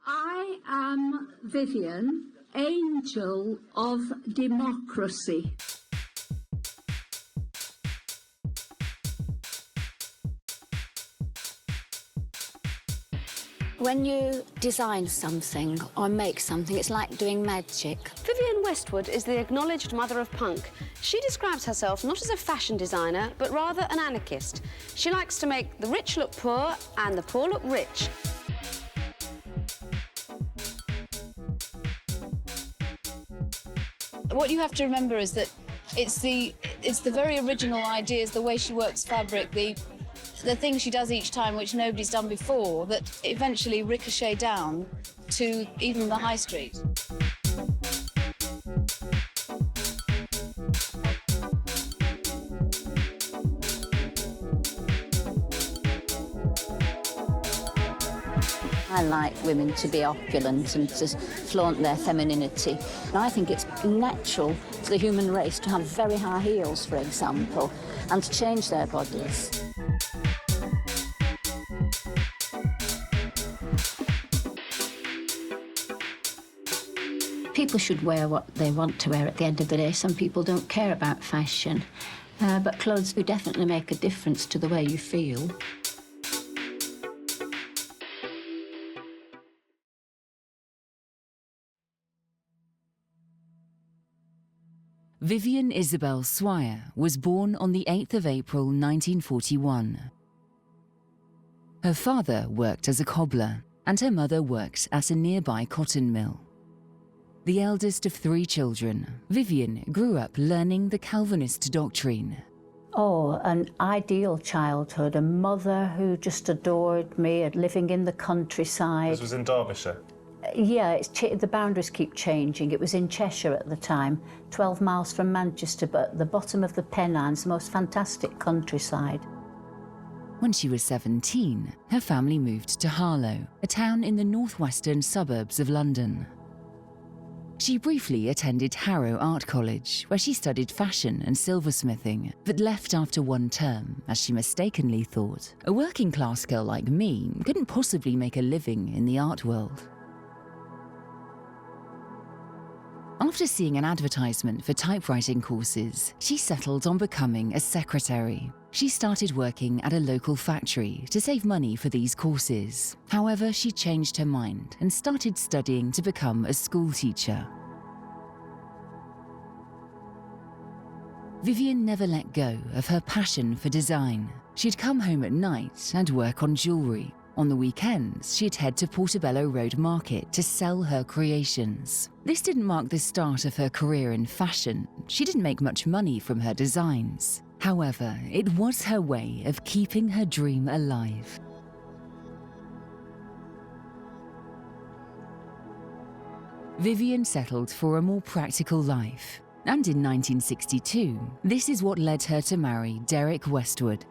I am Vivienne, Angel of Democracy. When you design something or make something, it's like doing magic. Vivienne Westwood is the acknowledged mother of punk. She describes herself not as a fashion designer, but rather an anarchist. She likes to make the rich look poor and the poor look rich. What you have to remember is that it's the very original ideas, the way she works fabric, the things she does each time which nobody's done before, that eventually ricochet down to even the high street. I like women to be opulent and to flaunt their femininity. I think it's natural to the human race to have very high heels, for example, and to change their bodies. People should wear what they want to wear at the end of the day. Some people don't care about fashion, but clothes do definitely make a difference to the way you feel. Vivienne Isabel Swire was born on the 8th of April 1941. Her father worked as a cobbler and her mother worked at a nearby cotton mill. The eldest of 3 children, Vivienne grew up learning the Calvinist doctrine. Oh, an ideal childhood, a mother who just adored me, living in the countryside. This was in Derbyshire? Yeah, the boundaries keep changing. It was in Cheshire at the time, 12 miles from Manchester, but at the bottom of the Pennines, the most fantastic countryside. When she was 17, her family moved to Harlow, a town in the northwestern suburbs of London. She briefly attended Harrow Art College, where she studied fashion and silversmithing, but left after 1 term, as she mistakenly thought a working-class girl like me couldn't possibly make a living in the art world. After seeing an advertisement for typewriting courses, she settled on becoming a secretary. She started working at a local factory to save money for these courses. However, she changed her mind and started studying to become a school teacher. Vivienne never let go of her passion for design. She'd come home at night and work on jewellery. On the weekends, she'd head to Portobello Road Market to sell her creations. This didn't mark the start of her career in fashion. She didn't make much money from her designs. However, it was her way of keeping her dream alive. Vivienne settled for a more practical life. And in 1962, this is what led her to marry Derek Westwood.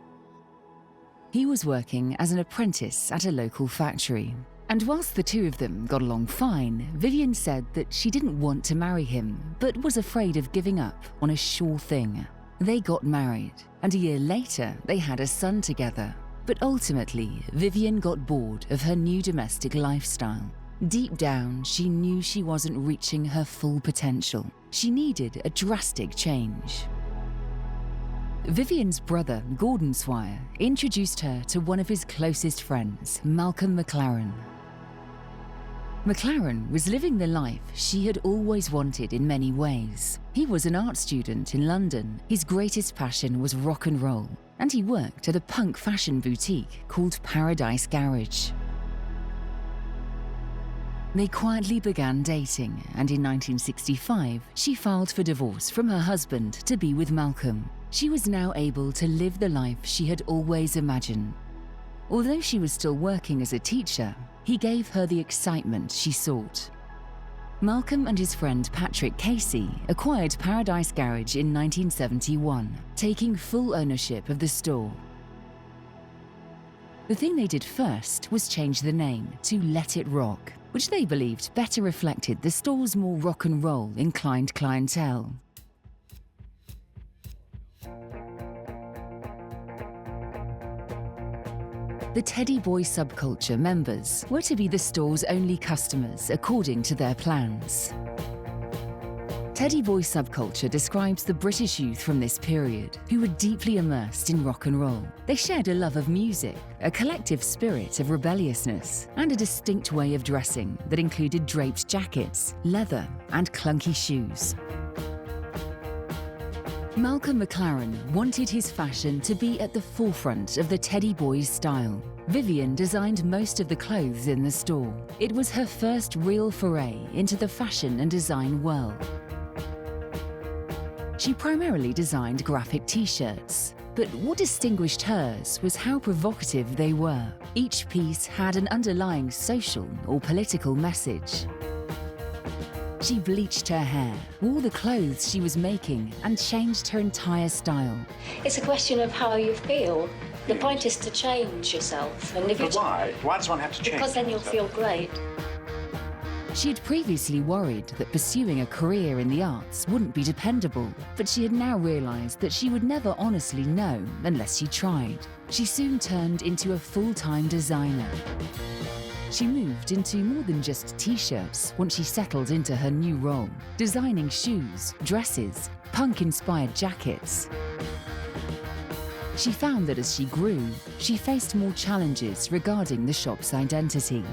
He was working as an apprentice at a local factory. And whilst the two of them got along fine, Vivienne said that she didn't want to marry him, but was afraid of giving up on a sure thing. They got married, and a year later, they had a son together. But ultimately, Vivienne got bored of her new domestic lifestyle. Deep down, she knew she wasn't reaching her full potential. She needed a drastic change. Vivienne's brother, Gordon Swire, introduced her to one of his closest friends, Malcolm McLaren. McLaren was living the life she had always wanted in many ways. He was an art student in London. His greatest passion was rock and roll, and he worked at a punk fashion boutique called Paradise Garage. They quietly began dating, and in 1965, she filed for divorce from her husband to be with Malcolm. She was now able to live the life she had always imagined. Although she was still working as a teacher, he gave her the excitement she sought. Malcolm and his friend Patrick Casey acquired Paradise Garage in 1971, taking full ownership of the store. The thing they did first was change the name to Let It Rock, which they believed better reflected the store's more rock and roll inclined clientele. The Teddy Boy subculture members were to be the store's only customers according to their plans. Teddy Boy subculture describes the British youth from this period who were deeply immersed in rock and roll. They shared a love of music, a collective spirit of rebelliousness, and a distinct way of dressing that included draped jackets, leather, and clunky shoes. Malcolm McLaren wanted his fashion to be at the forefront of the Teddy Boys style. Vivienne designed most of the clothes in the store. It was her first real foray into the fashion and design world. She primarily designed graphic t-shirts, but what distinguished hers was how provocative they were. Each piece had an underlying social or political message. She bleached her hair, wore the clothes she was making, and changed her entire style. It's a question of how you feel. The point is to change yourself. And if but why? Why does one have to change? Because then you'll feel great. She had previously worried that pursuing a career in the arts wouldn't be dependable, but she had now realised that she would never honestly know unless she tried. She soon turned into a full-time designer. She moved into more than just t-shirts once she settled into her new role, designing shoes, dresses, punk-inspired jackets. She found that as she grew, she faced more challenges regarding the shop's identity.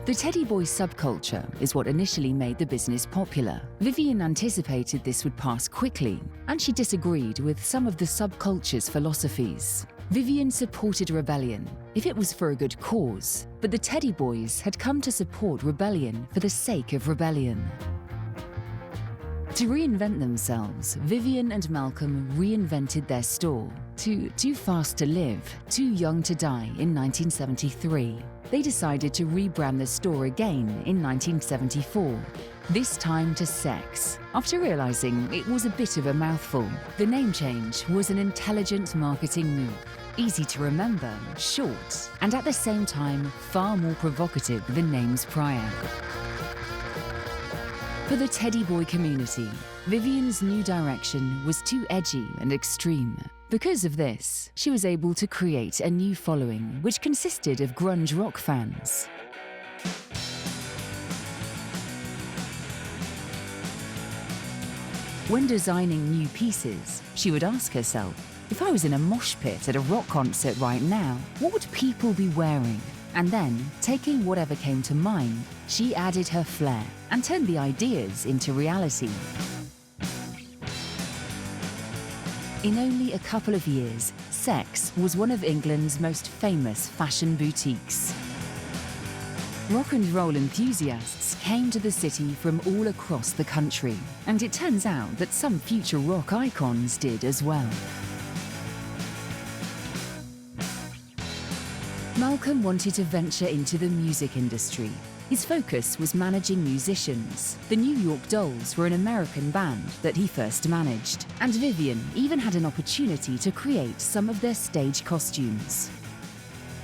The Teddy Boy subculture is what initially made the business popular. Vivienne anticipated this would pass quickly, and she disagreed with some of the subculture's philosophies. Vivienne supported rebellion if it was for a good cause, but the Teddy Boys had come to support rebellion for the sake of rebellion. To reinvent themselves, Vivienne and Malcolm reinvented their store to Too Fast to Live, Too Young to Die in 1973. They decided to rebrand the store again in 1974, this time to Sex. After realizing it was a bit of a mouthful, the name change was an intelligent marketing move. Easy to remember, short, and at the same time far more provocative than names prior. For the Teddy Boy community, Vivienne's new direction was too edgy and extreme. Because of this, she was able to create a new following, which consisted of grunge rock fans. When designing new pieces, she would ask herself, if I was in a mosh pit at a rock concert right now, what would people be wearing? And then, taking whatever came to mind, she added her flair and turned the ideas into reality. In only a couple of years, Sex was one of England's most famous fashion boutiques. Rock and roll enthusiasts came to the city from all across the country, and it turns out that some future rock icons did as well. Malcolm wanted to venture into the music industry. His focus was managing musicians. The New York Dolls were an American band that he first managed, and Vivienne even had an opportunity to create some of their stage costumes.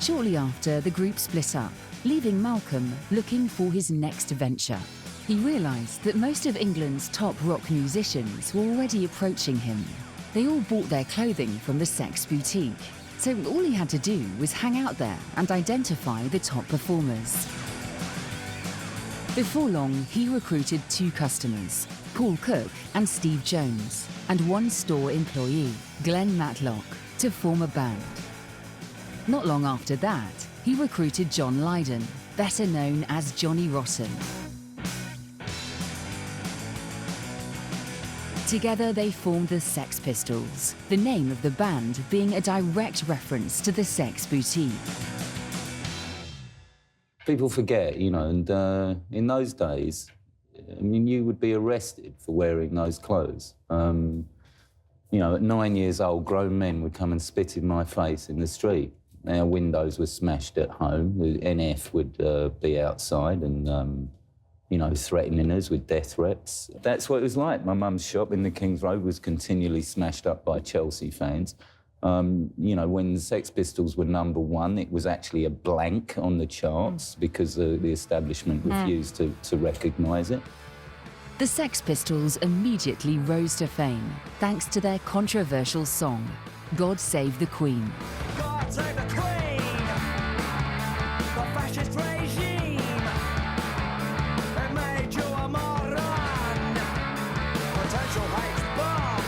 Shortly after, the group split up, leaving Malcolm looking for his next venture. He realised that most of England's top rock musicians were already approaching him. They all bought their clothing from the Sex boutique, so all he had to do was hang out there and identify the top performers. Before long, he recruited 2 customers, Paul Cook and Steve Jones, and 1 store employee, Glenn Matlock, to form a band. Not long after that, he recruited John Lydon, better known as Johnny Rotten. Together they formed the Sex Pistols, the name of the band being a direct reference to the Sex boutique. People forget, you know, and in those days, I mean, you would be arrested for wearing those clothes. You know, at 9 years old, grown men would come and spit in my face in the street. Our windows were smashed at home. The NF would be outside and, you know, threatening us with death threats. That's what it was like. My mum's shop in the King's Road was continually smashed up by Chelsea fans. You know, when the Sex Pistols were #1, it was actually a blank on the charts because the establishment refused to recognise it. The Sex Pistols immediately rose to fame thanks to their controversial song, God Save the Queen. God save the Queen! capitalist regime. It made you a moron. Potential hate bomb.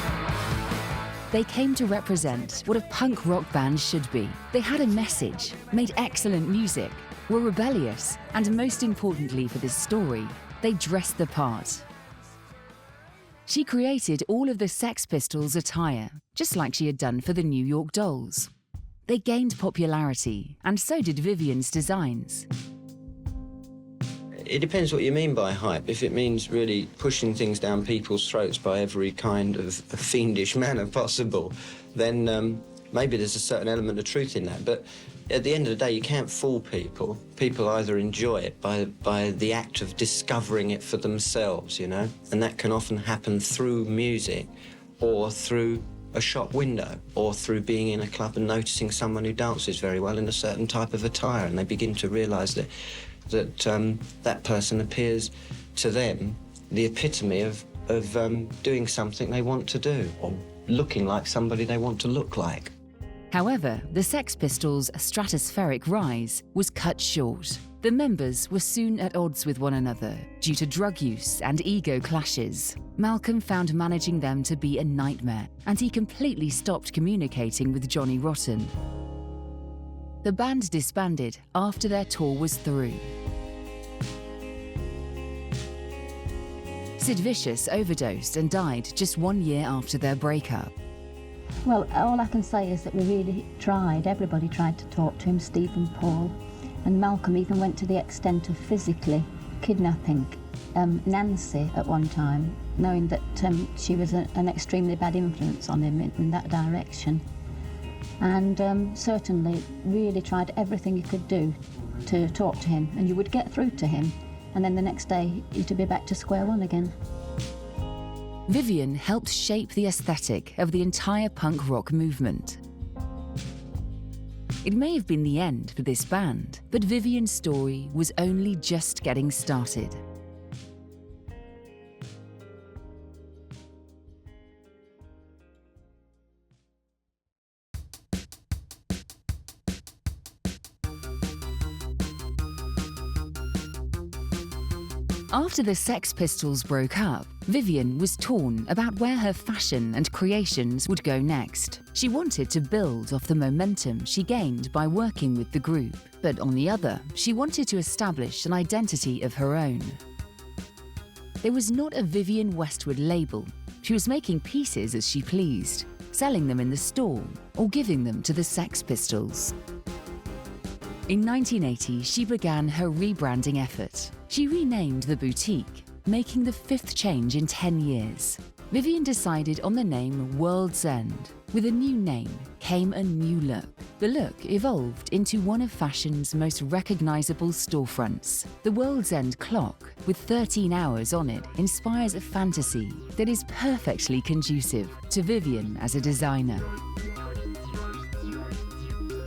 They came to represent what a punk rock band should be. They had a message, made excellent music, were rebellious, and most importantly for this story, they dressed the part. She created all of the Sex Pistols' attire, just like she had done for the New York Dolls. They gained popularity, and so did Vivienne's designs. It depends what you mean by hype. If it means really pushing things down people's throats by every kind of fiendish manner possible, then maybe there's a certain element of truth in that. But at the end of the day, you can't fool people. People either enjoy it by the act of discovering it for themselves, you know? And that can often happen through music or through a shop window or through being in a club and noticing someone who dances very well in a certain type of attire, and they begin to realise that person appears to them the epitome of doing something they want to do or looking like somebody they want to look like. However, the Sex Pistols' stratospheric rise was cut short. The members were soon at odds with one another due to drug use and ego clashes. Malcolm found managing them to be a nightmare, and he completely stopped communicating with Johnny Rotten. The band disbanded after their tour was through. Sid Vicious overdosed and died just 1 year after their breakup. Well, all I can say is that we really tried. Everybody tried to talk to him, Steve and Paul. And Malcolm even went to the extent of physically kidnapping Nancy at one time, knowing that she was an extremely bad influence on him in that direction. And certainly really tried everything he could do to talk to him. And you would get through to him, and then the next day you'd be back to square one again. Vivienne helped shape the aesthetic of the entire punk rock movement. It may have been the end for this band, but Vivienne's story was only just getting started. After the Sex Pistols broke up, Vivienne was torn about where her fashion and creations would go next. She wanted to build off the momentum she gained by working with the group, but on the other, she wanted to establish an identity of her own. There was not a Vivienne Westwood label. She was making pieces as she pleased, selling them in the store or giving them to the Sex Pistols. In 1980, she began her rebranding effort. She renamed the boutique, making the 5th change in 10 years. Vivienne decided on the name World's End. With a new name came a new look. The look evolved into one of fashion's most recognizable storefronts. The World's End clock, with 13 hours on it, inspires a fantasy that is perfectly conducive to Vivienne as a designer.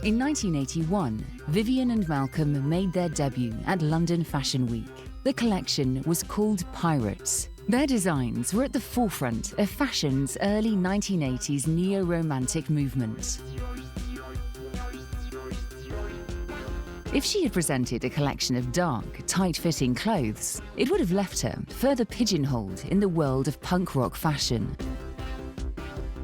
In 1981, Vivienne and Malcolm made their debut at London Fashion Week. The collection was called Pirates. Their designs were at the forefront of fashion's early 1980s neo-romantic movement. If she had presented a collection of dark, tight-fitting clothes, it would have left her further pigeonholed in the world of punk rock fashion.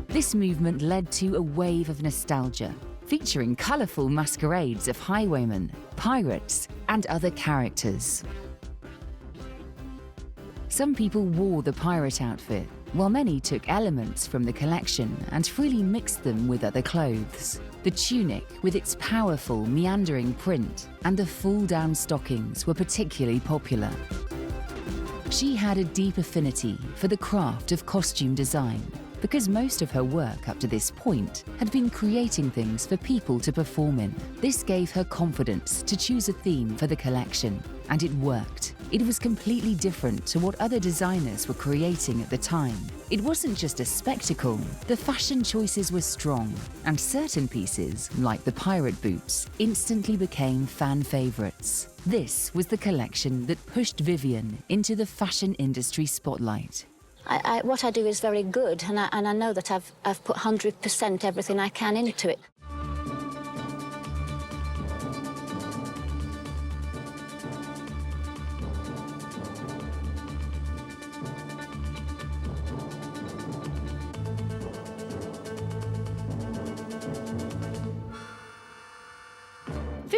This movement led to a wave of nostalgia, featuring colourful masquerades of highwaymen, pirates, and other characters. Some people wore the pirate outfit, while many took elements from the collection and freely mixed them with other clothes. The tunic, with its powerful, meandering print, and the full-down stockings were particularly popular. She had a deep affinity for the craft of costume design, because most of her work up to this point had been creating things for people to perform in. This gave her confidence to choose a theme for the collection, and it worked. It was completely different to what other designers were creating at the time. It wasn't just a spectacle, the fashion choices were strong, and certain pieces, like the pirate boots, instantly became fan favorites. This was the collection that pushed Vivienne into the fashion industry spotlight. What I do is very good, and I know that I've put 100% everything I can into it.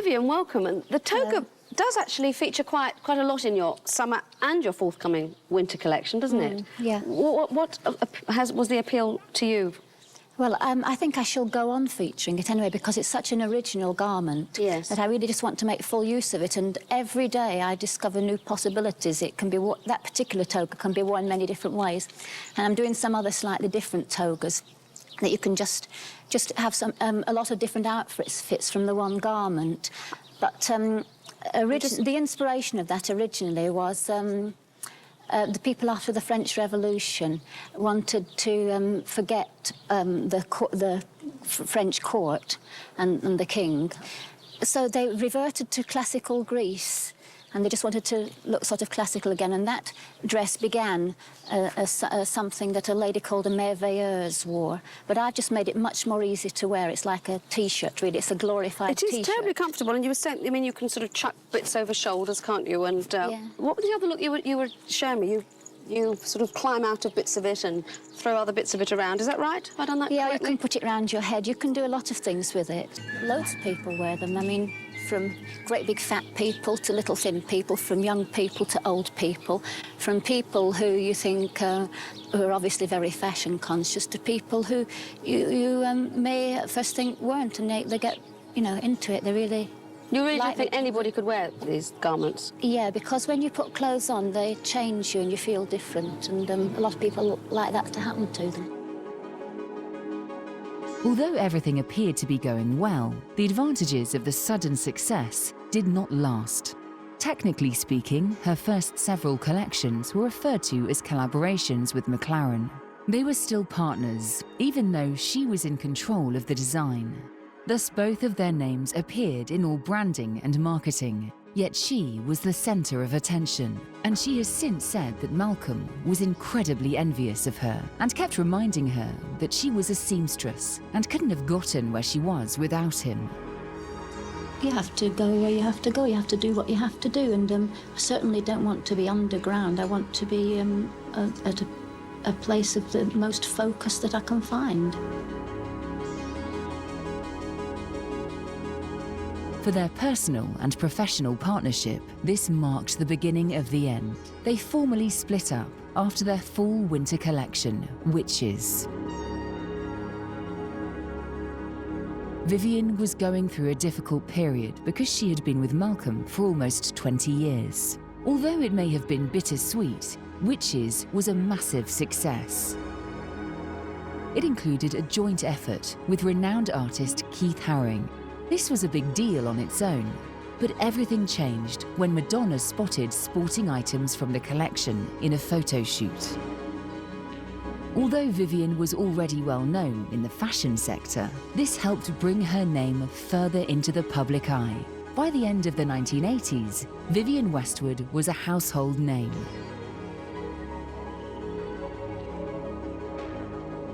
Vivienne, welcome. And the toga does actually feature quite a lot in your summer and your forthcoming winter collection, doesn't it? Yeah. What was the appeal to you? Well, I think I shall go on featuring it anyway because it's such an original garment that I really just want to make full use of it. And every day I discover new possibilities. It can be that particular toga can be worn many different ways, and I'm doing some other slightly different togas that you can just have a lot of different outfits from the one garment. But the inspiration of that originally was. The people after the French Revolution wanted to forget the French court and the king. So they reverted to classical Greece, and they just wanted to look sort of classical again. And that dress began as something that a lady called a merveilleuse wore. But I've just made it much more easy to wear. It's like a T-shirt, really. It's a glorified T-shirt. It is terribly comfortable, and you were saying, I mean, you can sort of chuck bits over shoulders, can't you? And what was the other look you were showing me? You sort of climb out of bits of it and throw other bits of it around. Is that right? Have I done that correctly? Yeah, you can put it around your head. You can do a lot of things with it. Loads of people wear them. I mean, from great big fat people to little thin people, from young people to old people, from people who you think who are obviously very fashion conscious to people who you may at first think weren't, and they get, you know, into it. They really... You really don't think anybody could wear these garments? Yeah, because when you put clothes on, they change you and you feel different, and a lot of people like that to happen to them. Although everything appeared to be going well, the advantages of the sudden success did not last. Technically speaking, her first several collections were referred to as collaborations with McLaren. They were still partners, even though she was in control of the design. Thus, both of their names appeared in all branding and marketing, yet she was the centre of attention. And she has since said that Malcolm was incredibly envious of her and kept reminding her that she was a seamstress and couldn't have gotten where she was without him. You have to go where you have to go. You have to do what you have to do, and I certainly don't want to be underground. I want to be at a place of the most focus that I can find. For their personal and professional partnership, this marked the beginning of the end. They formally split up after their fall-winter collection, Witches. Vivienne was going through a difficult period because she had been with Malcolm for almost 20 years. Although it may have been bittersweet, Witches was a massive success. It included a joint effort with renowned artist Keith Haring. This was a big deal on its own, but everything changed when Madonna spotted sporting items from the collection in a photo shoot. Although Vivienne was already well known in the fashion sector, this helped bring her name further into the public eye. By the end of the 1980s, Vivienne Westwood was a household name.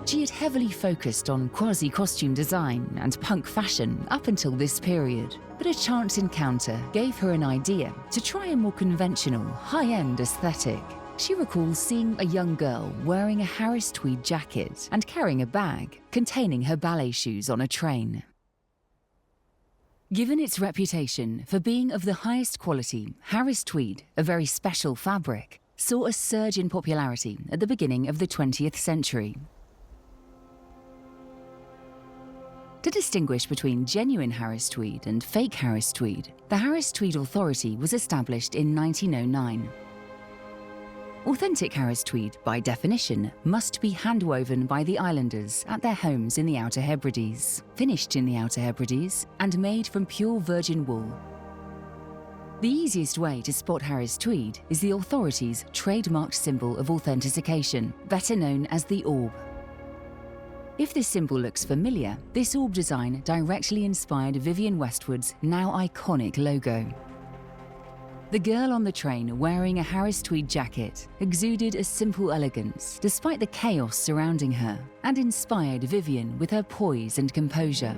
She had heavily focused on quasi-costume design and punk fashion up until this period, but a chance encounter gave her an idea to try a more conventional, high-end aesthetic. She recalls seeing a young girl wearing a Harris tweed jacket and carrying a bag containing her ballet shoes on a train. Given its reputation for being of the highest quality, Harris tweed, a very special fabric, saw a surge in popularity at the beginning of the 20th century. To distinguish between genuine Harris tweed and fake Harris tweed, the Harris Tweed Authority was established in 1909. Authentic Harris tweed, by definition, must be hand-woven by the islanders at their homes in the Outer Hebrides, finished in the Outer Hebrides, and made from pure virgin wool. The easiest way to spot Harris tweed is the Authority's trademarked symbol of authentication, better known as the orb. If this symbol looks familiar, this orb design directly inspired Vivienne Westwood's now iconic logo. The girl on the train wearing a Harris tweed jacket exuded a simple elegance despite the chaos surrounding her, and inspired Vivienne with her poise and composure.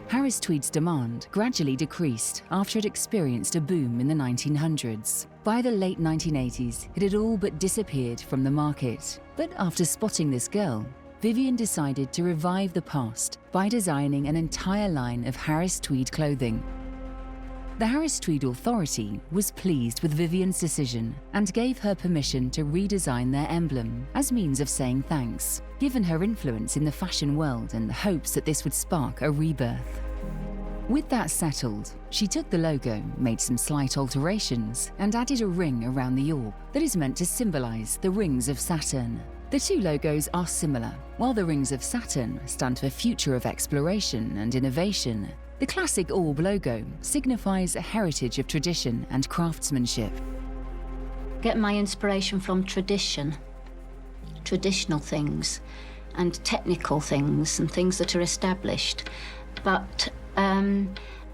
Harris tweed's demand gradually decreased after it experienced a boom in the 1900s. By the late 1980s, it had all but disappeared from the market. But after spotting this girl, Vivienne decided to revive the past by designing an entire line of Harris Tweed clothing. The Harris Tweed Authority was pleased with Vivienne's decision and gave her permission to redesign their emblem as means of saying thanks, given her influence in the fashion world and the hopes that this would spark a rebirth. With that settled, she took the logo, made some slight alterations, and added a ring around the orb that is meant to symbolize the rings of Saturn. The two logos are similar. While the rings of Saturn stand for future of exploration and innovation, the classic orb logo signifies a heritage of tradition and craftsmanship. Get my inspiration from tradition, traditional things, and technical things, and things that are established. But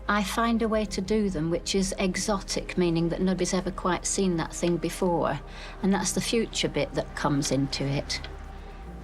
I find a way to do them which is exotic, meaning that nobody's ever quite seen that thing before, and that's the future bit that comes into it.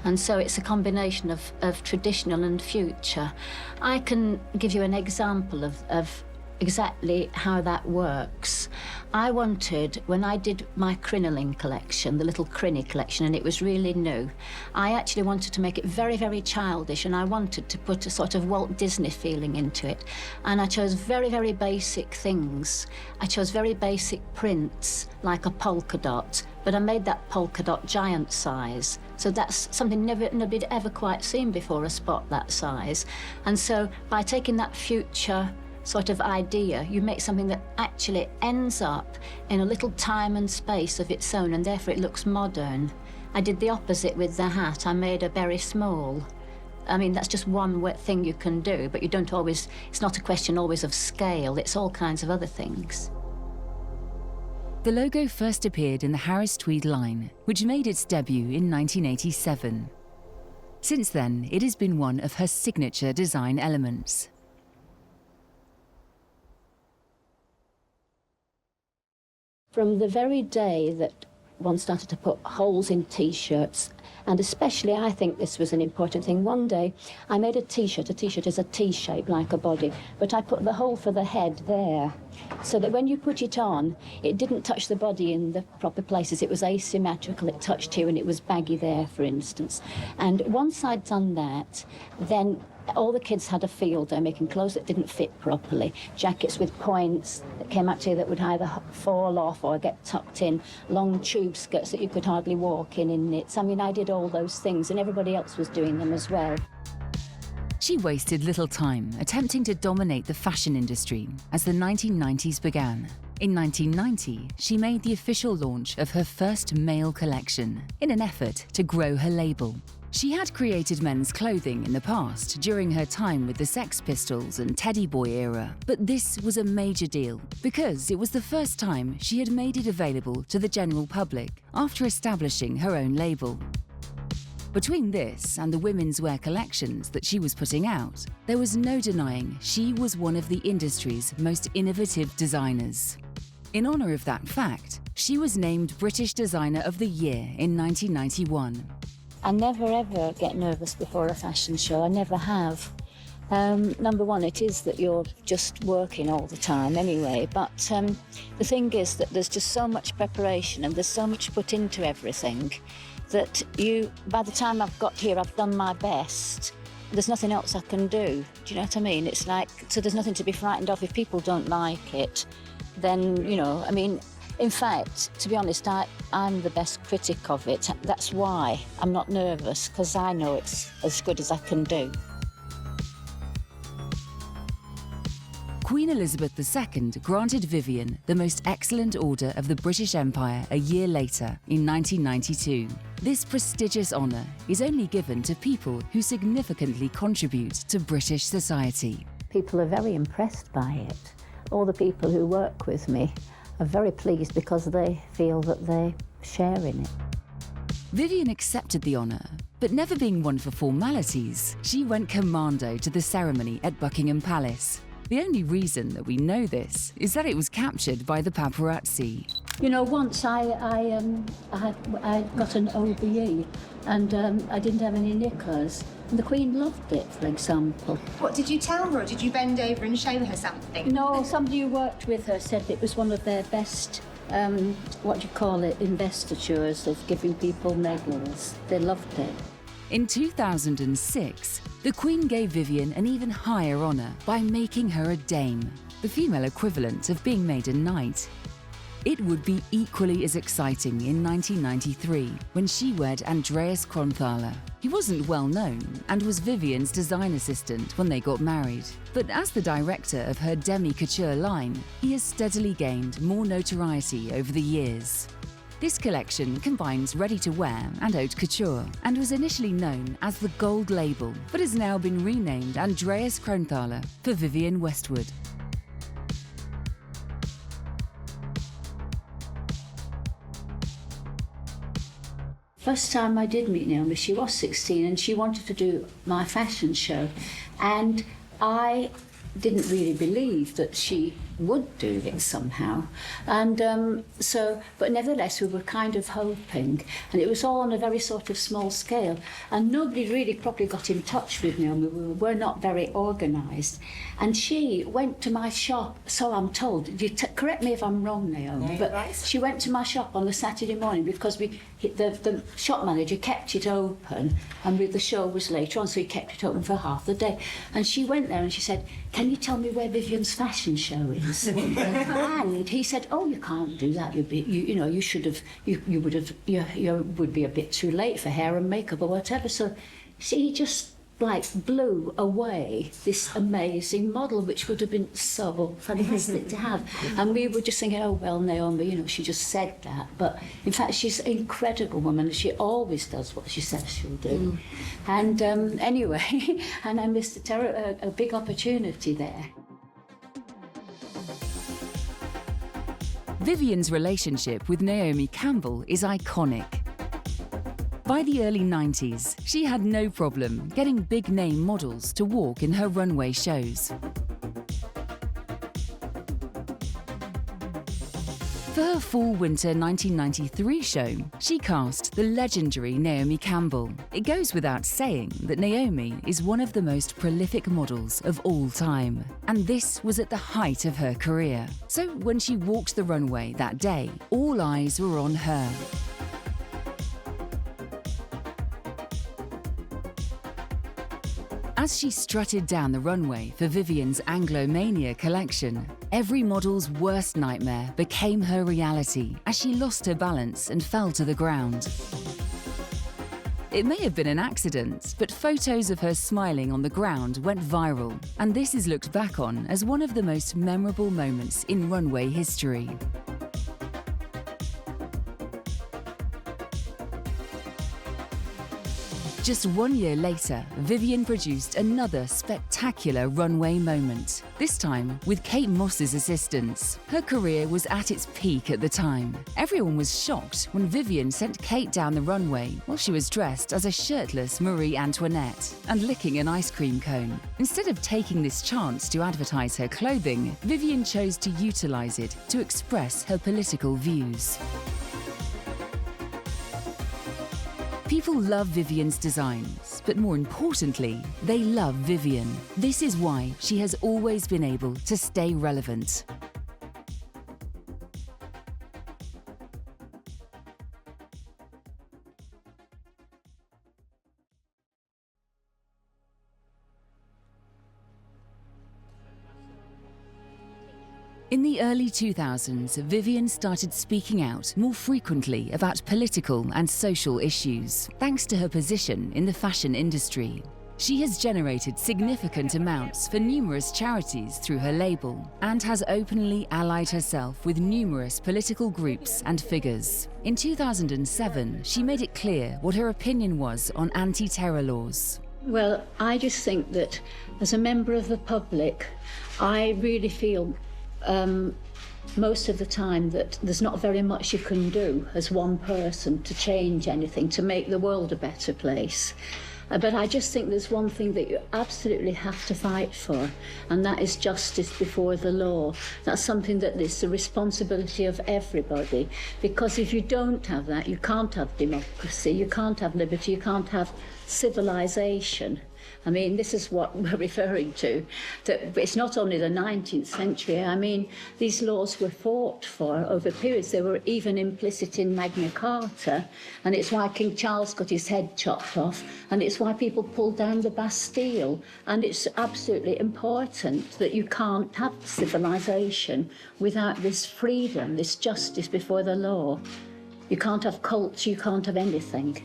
And so it's a combination of traditional and future. I can give you an example of exactly how that works. I wanted, when I did my crinoline collection, the little crinny collection, and it was really new, I actually wanted to make it very, very childish, and I wanted to put a sort of Walt Disney feeling into it. And I chose very, very basic things. I chose very basic prints, like a polka dot, but I made that polka dot giant size. So that's something nobody'd ever quite seen before, a spot that size. And so by taking that future sort of idea, you make something that actually ends up in a little time and space of its own, and therefore it looks modern. I did the opposite with the hat. I made her very small. I mean, that's just one thing you can do, but you don't always, it's not a question always of scale, it's all kinds of other things. The logo first appeared in the Harris Tweed line, which made its debut in 1987. Since then, it has been one of her signature design elements. From the very day that one started to put holes in T-shirts, and especially I think this was an important thing. One day I made a T-shirt. A T-shirt is a T-shape like a body, but I put the hole for the head there, so that when you put it on, it didn't touch the body in the proper places. It was asymmetrical. It touched here and it was baggy there, for instance. And once I'd done that, then all the kids had a field day making clothes that didn't fit properly, jackets with points that came out here that would either fall off or get tucked in, long tube skirts that you could hardly walk in knits. I mean, I did all those things, and everybody else was doing them as well. She wasted little time attempting to dominate the fashion industry as the 1990s began. In 1990, she made the official launch of her first male collection in an effort to grow her label. She had created men's clothing in the past during her time with the Sex Pistols and Teddy Boy era, but this was a major deal because it was the first time she had made it available to the general public after establishing her own label. Between this and the women's wear collections that she was putting out, there was no denying she was one of the industry's most innovative designers. In honor of that fact, she was named British Designer of the Year in 1991. I never ever get nervous before a fashion show, I never have. Number one, it is that you're just working all the time anyway, but the thing is that there's just so much preparation and there's so much put into everything that by the time I've got here, I've done my best. There's nothing else I can do. Do you know what I mean? It's like, so there's nothing to be frightened of. If people don't like it, then, you know, I mean, in fact, to be honest, I'm the best critic of it. That's why I'm not nervous, because I know it's as good as I can do. Queen Elizabeth II granted Vivienne the Most Excellent Order of the British Empire a year later, in 1992. This prestigious honour is only given to people who significantly contribute to British society. People are very impressed by it. All the people who work with me are very pleased because they feel that they share in it. Vivienne accepted the honour, but never being one for formalities, she went commando to the ceremony at Buckingham Palace. The only reason that we know this is that it was captured by the paparazzi. You know, once I got an OBE and I didn't have any knickers, and the Queen loved it, for example. What, did you tell her, or did you bend over and show her something? No, somebody who worked with her said it was one of their best, investitures of giving people medals. They loved it. In 2006, the Queen gave Vivienne an even higher honour by making her a dame, the female equivalent of being made a knight. It would be equally as exciting in 1993 when she wed Andreas Kronthaler. He wasn't well known and was Vivienne's design assistant when they got married. But as the director of her demi-couture line, he has steadily gained more notoriety over the years. This collection combines ready-to-wear and haute couture and was initially known as the Gold Label, but has now been renamed Andreas Kronthaler for Vivienne Westwood. First time I did meet Naomi, she was 16 and she wanted to do my fashion show, and I didn't really believe that she would do it somehow, and but nevertheless we were kind of hoping, and it was all on a very sort of small scale, and nobody really properly got in touch with Naomi. We were not very organised, and she went to my shop, so I'm told. Correct me if I'm wrong, Naomi, but she went to my shop on a Saturday morning because the shop manager kept it open, and the show was later on, so he kept it open for half the day, and she went there and she said, "Can you tell me where Vivienne's fashion show is?" And he said, "Oh, you can't do that. You would be a bit too late for hair and makeup or whatever." So she just like blew away this amazing model, which would have been so fantastic to have. And we were just thinking, "Oh well, Naomi, she just said that." But in fact, she's an incredible woman, and she always does what she says she'll do. And anyway, and I missed a big opportunity there. Vivienne's relationship with Naomi Campbell is iconic. By the early 90s, she had no problem getting big-name models to walk in her runway shows. For her fall-winter 1993 show, she cast the legendary Naomi Campbell. It goes without saying that Naomi is one of the most prolific models of all time, and this was at the height of her career. So when she walked the runway that day, all eyes were on her. As she strutted down the runway for Vivienne's Anglomania collection, every model's worst nightmare became her reality as she lost her balance and fell to the ground. It may have been an accident, but photos of her smiling on the ground went viral, and this is looked back on as one of the most memorable moments in runway history. Just 1 year later, Vivienne produced another spectacular runway moment, this time with Kate Moss's assistance. Her career was at its peak at the time. Everyone was shocked when Vivienne sent Kate down the runway while she was dressed as a shirtless Marie Antoinette and licking an ice cream cone. Instead of taking this chance to advertise her clothing, Vivienne chose to utilize it to express her political views. People love Vivienne's designs, but more importantly, they love Vivienne. This is why she has always been able to stay relevant. In the early 2000s, Vivienne started speaking out more frequently about political and social issues, thanks to her position in the fashion industry. She has generated significant amounts for numerous charities through her label and has openly allied herself with numerous political groups and figures. In 2007, she made it clear what her opinion was on anti-terror laws. Well, I just think that as a member of the public, I really feel most of the time that there's not very much you can do as one person to change anything, to make the world a better place. But I just think there's one thing that you absolutely have to fight for, and that is justice before the law. That's something that is the responsibility of everybody, because if you don't have that, you can't have democracy, you can't have liberty, you can't have civilization. I mean, this is what we're referring to, that it's not only the 19th century. I mean, these laws were fought for over periods. They were even implicit in Magna Carta, and it's why King Charles got his head chopped off, and it's why people pulled down the Bastille. And it's absolutely important that you can't have civilization without this freedom, this justice before the law. You can't have cults, you can't have anything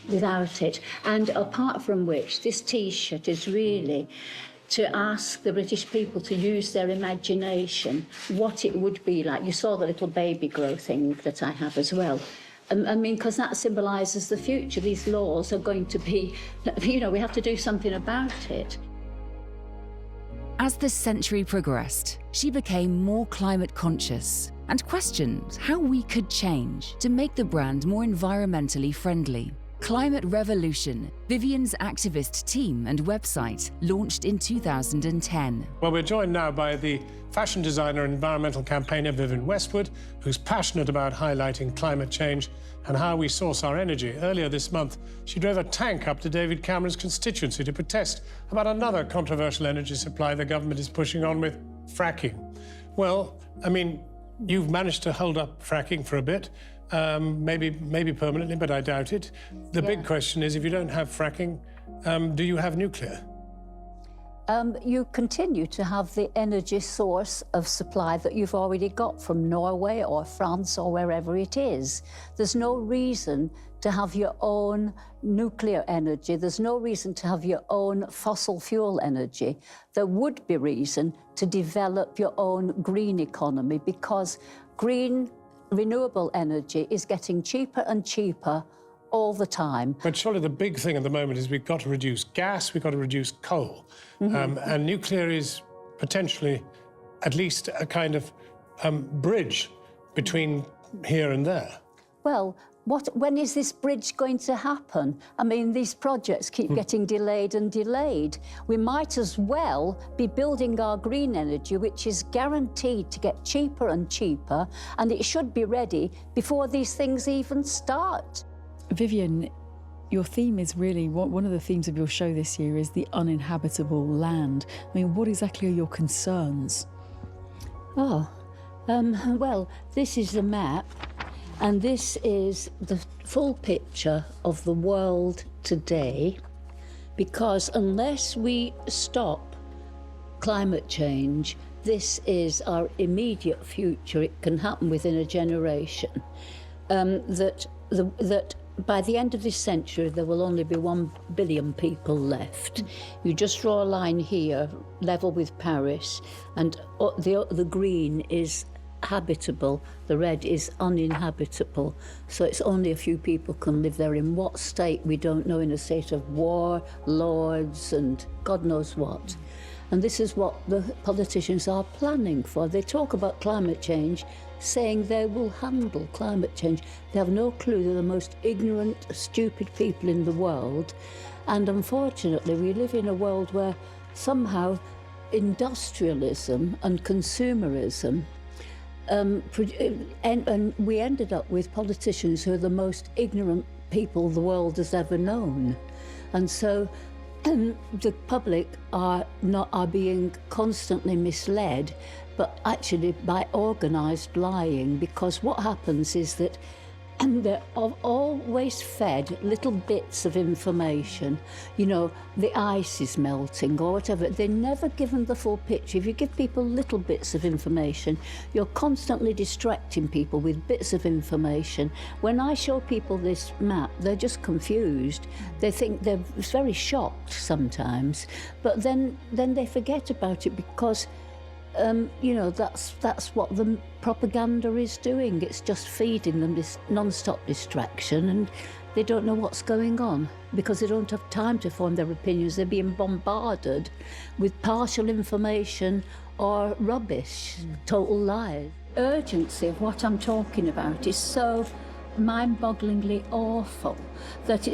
without it. And apart from which, this T-shirt is really to ask the British people to use their imagination, what it would be like. You saw the little baby grow thing that I have as well. I mean, because that symbolises the future. These laws are going to be, you know, we have to do something about it. As the century progressed, she became more climate conscious and questioned how we could change to make the brand more environmentally friendly. Climate Revolution, Vivienne's activist team and website, launched in 2010. Well, we're joined now by the fashion designer and environmental campaigner Vivienne Westwood, who's passionate about highlighting climate change and how we source our energy. Earlier this month, she drove a tank up to David Cameron's constituency to protest about another controversial energy supply the government is pushing on with fracking. Well, I mean, you've managed to hold up fracking for a bit. Maybe permanently, but I doubt it. The big question is, if you don't have fracking, do you have nuclear? You continue to have the energy source of supply that you've already got from Norway or France or wherever it is. There's no reason to have your own nuclear energy. There's no reason to have your own fossil fuel energy. There would be reason to develop your own green economy, because green renewable energy is getting cheaper and cheaper all the time. But surely the big thing at the moment is we've got to reduce gas, we've got to reduce coal. And nuclear is potentially at least a kind of bridge between here and there. Well, when is this bridge going to happen? I mean, these projects keep getting delayed and delayed. We might as well be building our green energy, which is guaranteed to get cheaper and cheaper, and it should be ready before these things even start. Vivienne, your theme is really, one of the themes of your show this year is the uninhabitable land. I mean, what exactly are your concerns? Well, this is the map. And this is the full picture of the world today, because unless we stop climate change, this is our immediate future. It can happen within a generation. That by the end of this century, there will only be 1 billion people left. You just draw a line here, level with Paris, and the green is habitable, the red is uninhabitable. So it's only a few people can live there. In what state, we don't know, in a state of war, lords, and God knows what. And this is what the politicians are planning for. They talk about climate change, saying they will handle climate change. They have no clue. They're the most ignorant, stupid people in the world. And unfortunately, we live in a world where somehow industrialism and consumerism and we ended up with politicians who are the most ignorant people the world has ever known. And so the public are being constantly misled, but actually by organised lying, because what happens is that they're always fed little bits of information. You know, the ice is melting or whatever. They're never given the full picture. If you give people little bits of information, you're constantly distracting people with bits of information. When I show people this map, they're just confused. They think they're very shocked sometimes, but then they forget about it, because you know, that's what the propaganda is doing. It's just feeding them this non-stop distraction, and they don't know what's going on because they don't have time to form their opinions. They're being bombarded with partial information or rubbish, total lies. Urgency of what I'm talking about is so mind-bogglingly awful that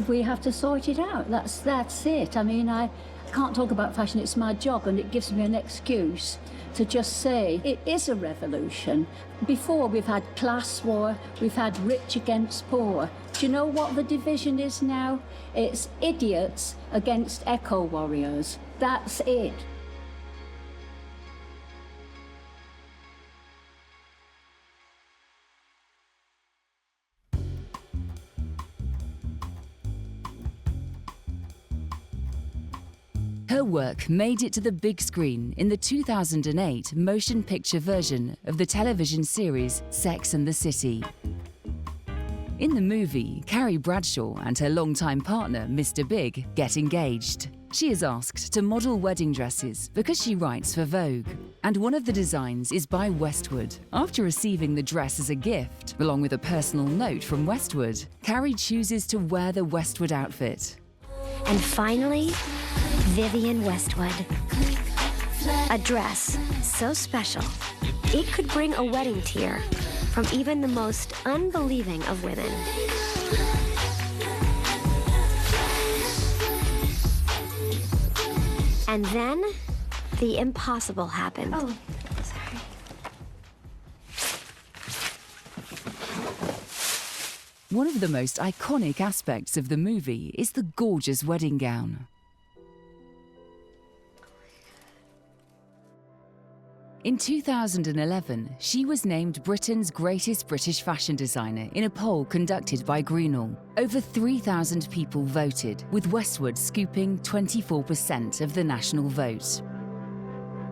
we have to sort it out. That's it. I mean, I can't talk about fashion, it's my job, and it gives me an excuse to just say it is a revolution. Before, we've had class war, we've had rich against poor. Do you know what the division is now? It's idiots against eco warriors. That's it. Her work made it to the big screen in the 2008 motion picture version of the television series Sex and the City. In the movie, Carrie Bradshaw and her longtime partner, Mr. Big, get engaged. She is asked to model wedding dresses because she writes for Vogue. And one of the designs is by Westwood. After receiving the dress as a gift, along with a personal note from Westwood, Carrie chooses to wear the Westwood outfit. And finally, Vivienne Westwood. A dress so special, it could bring a wedding tear from even the most unbelieving of women. And then, the impossible happened. Oh, sorry. One of the most iconic aspects of the movie is the gorgeous wedding gown. In 2011, she was named Britain's greatest British fashion designer in a poll conducted by Greenall. Over 3,000 people voted, with Westwood scooping 24% of the national vote.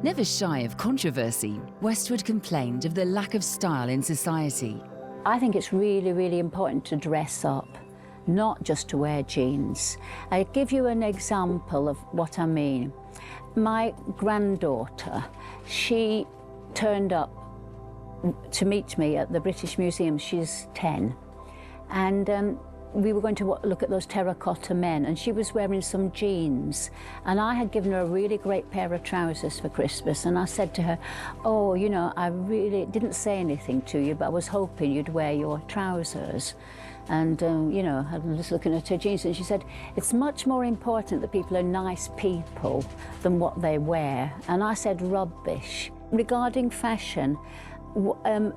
Never shy of controversy, Westwood complained of the lack of style in society. I think it's really, really important to dress up, not just to wear jeans. I'll give you an example of what I mean. My granddaughter, she turned up to meet me at the British Museum. She's 10. And we were going to look at those terracotta men, and she was wearing some jeans. And I had given her a really great pair of trousers for Christmas, and I said to her, oh, you know, I really didn't say anything to you, but I was hoping you'd wear your trousers. And, you know, I was looking at her jeans, and she said, it's much more important that people are nice people than what they wear. And I said, rubbish. Regarding fashion,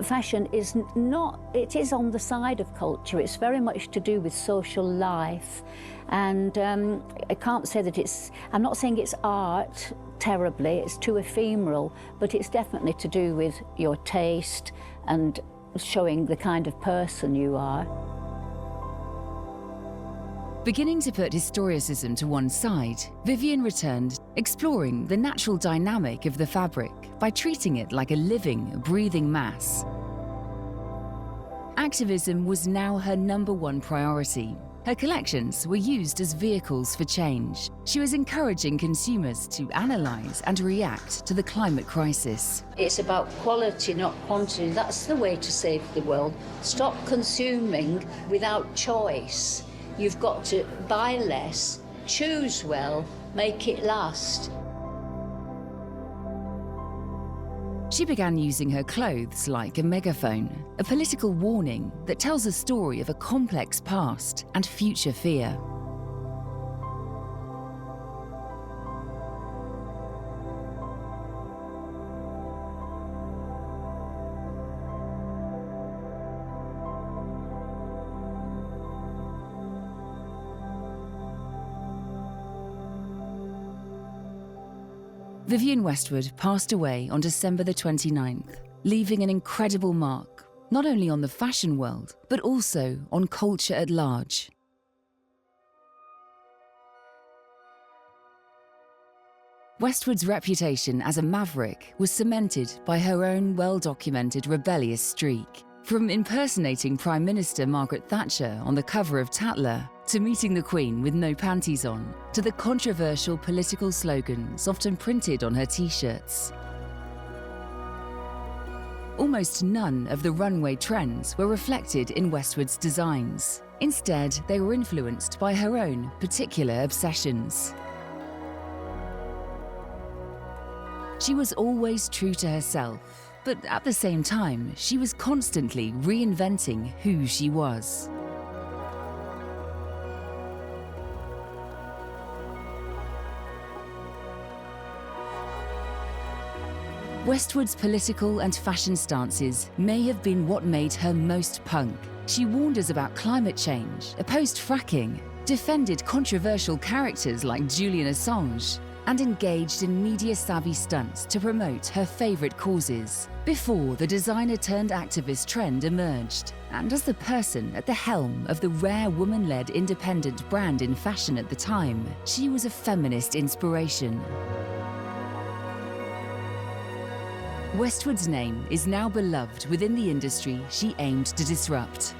fashion is not, it is on the side of culture. It's very much to do with social life. And I can't say that it's, I'm not saying it's art terribly, it's too ephemeral, but it's definitely to do with your taste and showing the kind of person you are. Beginning to put historicism to one side, Vivienne returned, exploring the natural dynamic of the fabric by treating it like a living, breathing mass. Activism was now her #1 priority. Her collections were used as vehicles for change. She was encouraging consumers to analyse and react to the climate crisis. It's about quality, not quantity. That's the way to save the world. Stop consuming without choice. You've got to buy less, choose well, make it last. She began using her clothes like a megaphone, a political warning that tells a story of a complex past and future fear. Vivienne Westwood passed away on December the 29th, leaving an incredible mark, not only on the fashion world, but also on culture at large. Westwood's reputation as a maverick was cemented by her own well-documented rebellious streak. From impersonating Prime Minister Margaret Thatcher on the cover of Tatler, to meeting the Queen with no panties on, to the controversial political slogans often printed on her T-shirts. Almost none of the runway trends were reflected in Westwood's designs. Instead, they were influenced by her own particular obsessions. She was always true to herself, but at the same time, she was constantly reinventing who she was. Westwood's political and fashion stances may have been what made her most punk. She warned us about climate change, opposed fracking, defended controversial characters like Julian Assange, and engaged in media-savvy stunts to promote her favourite causes, before the designer-turned-activist trend emerged. And as the person at the helm of the rare woman-led independent brand in fashion at the time, she was a feminist inspiration. Westwood's name is now beloved within the industry she aimed to disrupt.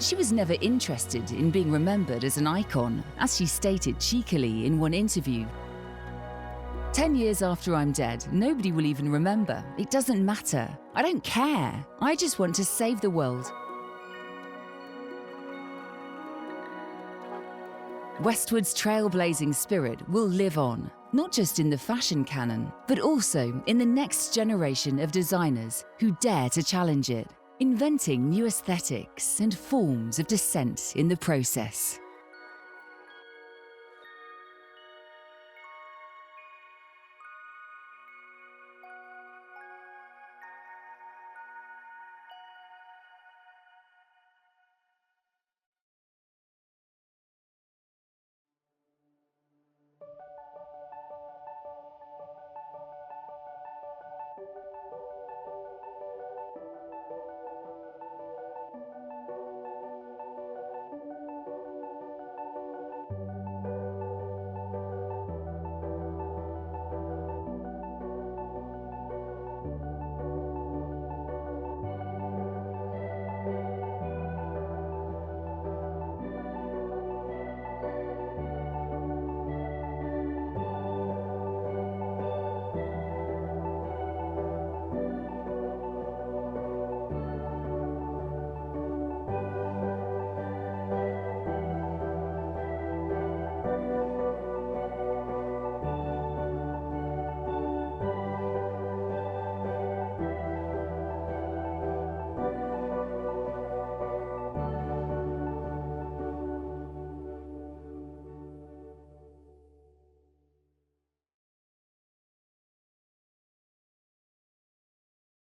She was never interested in being remembered as an icon, as she stated cheekily in one interview. 10 years after I'm dead, nobody will even remember. It doesn't matter. I don't care. I just want to save the world. Westwood's trailblazing spirit will live on, not just in the fashion canon, but also in the next generation of designers who dare to challenge it, inventing new aesthetics and forms of dissent in the process.